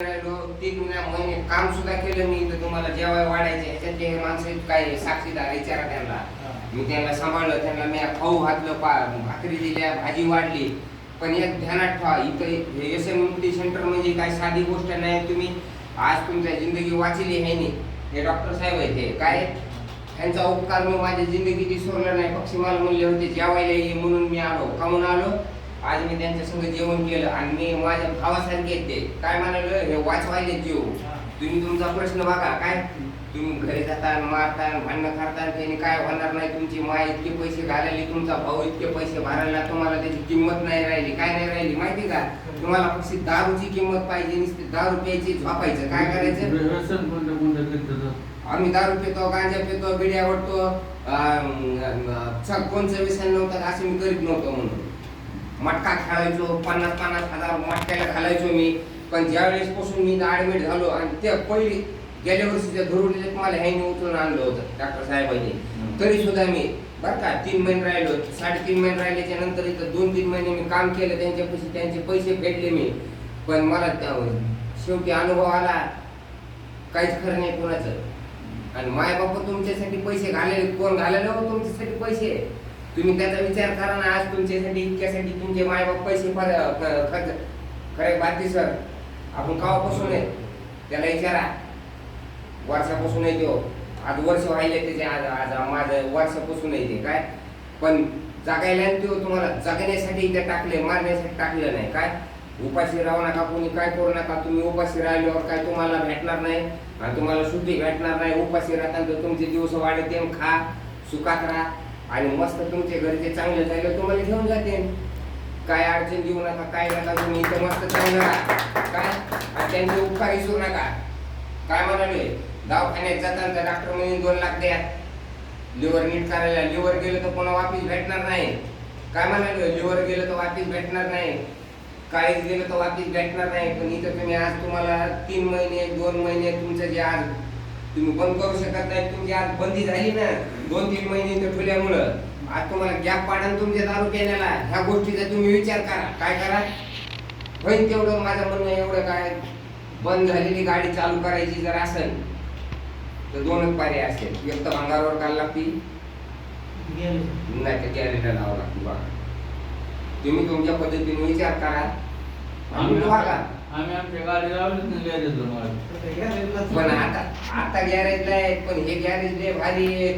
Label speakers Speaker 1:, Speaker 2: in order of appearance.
Speaker 1: राहिलो 3 महिने काम सुद्धा केलं मी, तर तुम्हाला जेवाय वाढायचे ह्याच्यात हे माणसं काय साक्षीदार विचारा त्यांना. मी त्यांना सांभाळलं, त्यांना मी खाऊ घातलं, भाकरी दिल्या, भाजी वाढली. पण एक ध्यानात ठेवा, इथं हे एसएमटी सेंटर म्हणजे काय साधी गोष्ट नाही. तुम्ही आज तुमच्या जिंदगी वाचली आहे नाही. हे डॉक्टर साहेब आहेत, हे काय त्यांचा उपकार मी माझ्या जिंदगीत विसरला नाही. पक्षी मला म्हणले होते जेवायला ये म्हणून मी आलो. का म्हणून आलो? आज मी त्यांच्या संग जेवण केलं आणि मी माझ्या भावासारखे ते काय म्हणाले, हे वाचवायले जीव. तुम्ही तुमचा प्रश्न बघा, काय तुम्ही घरी जाता मारता भांडणं करता, त्याने काय होणार नाही. तुमची माय इतके पैसे घालायले, तुमचा भाऊ इतके पैसे भरायला, तुम्हाला त्याची किंमत नाही राहिली. काय नाही राहिली माहिती का? तुम्हाला फक्त दारूची किंमत पाहिजे. नुसती दारू प्यायची, झोपायचं. काय करायचं? आम्ही दारू पितो, गांजा पितो, बिड्या ओढतो, कोणचं व्यसन नव्हतं असं मी करीत नव्हतो. म्हणून मटका खेळायचो, 50,000 मटक्याला घालायचो मी. पण ज्यावेळेस पासून मी ऍडमिट झालो आणि त्या पहिली गेल्या वर्षीच्या धरुडीला मला ह्याने उचलून आणलं होतं डॉक्टर साहेबांनी. तरी सुद्धा मी बरं का 3 महिने राहिलो, 3.5 महिने राहिल्याच्या नंतर इथं 2-3 महिने मी काम केलं त्यांच्यापाशी, त्यांचे पैसे फेडले मी. पण मला शेवटी अनुभव आला, काहीच खरं नाही कोणाचं. आणि माय बाप तुमच्यासाठी पैसे घालेले, कोण घालेलं हो तुमच्यासाठी पैसे? तुम्ही त्याचा विचार करा ना. आज तुमच्यासाठी इतक्यासाठी तुमचे मायबाप पैसे खर्च खरे बाकी सर. आपण कावापासून आहे त्याला विचारा, वर्षापासून आहे तो. आज वर्ष व्हायले त्याचे, आज माझं वर्षापासून आहे ते काय. पण जगायला तो तुम्हाला जगण्यासाठी इथे टाकले, मारण्यासाठी टाकलं नाही. काय उपाशी राहू नका, कोणी काय करू नका. तुम्ही उपाशी राहिल्यावर काय तुम्हाला भेटणार नाही आणि तुम्हाला सुट्टी भेटणार नाही. उपाशी राहताना तुमचे दिवस वाढते, खा सुखात राहा आणि मस्त तुमचे घरचे चांगले झाले तुम्हाला घेऊन जाते. काय अडचण देऊ नका, काय नका. तुम्ही इथं मस्त चांगलं राहा काय. आणि त्यांचे उपकार विसरू नका. काय म्हणाले, दवाखान्यात जाताना तर डॉक्टर म्हणे 2 लाख द्या लिव्हर नीट करायला. लिव्हर गेलं तर पुन्हा वापिस भेटणार नाही. काय म्हणाले, लिव्हर गेलं तर वापिस भेटणार नाही, काळीच गेलं तर वापिस भेटणार नाही. पण इथं तुम्ही आज तुम्हाला 3 महिने 2 महिने तुमचं जे आज तुम्ही बंद करू शकत नाही. तुमची आज बंदी झाली ना 2-3 महिने इथं ठेवल्यामुळं, आज तुम्हाला गॅप पाडा तुमच्या दारू पिण्याला. ह्या गोष्टीचा तुम्ही विचार करा. काय करा होईल तेवढं. माझं म्हणणं एवढं काय, बंद झालेली गाडी चालू करायची जर असेल तर 2च पर्याय असेल. एक तर भंगारावर काढ लागती, नाही तर गॅरेजला लावावं लागते. बघा तुम्ही तुमच्या पद्धतीने विचार करा.
Speaker 2: आम्ही आमच्या गाडी लावली.
Speaker 1: पण आता गॅरेजला आहे, पण हे गॅरेज लय भारी आहे.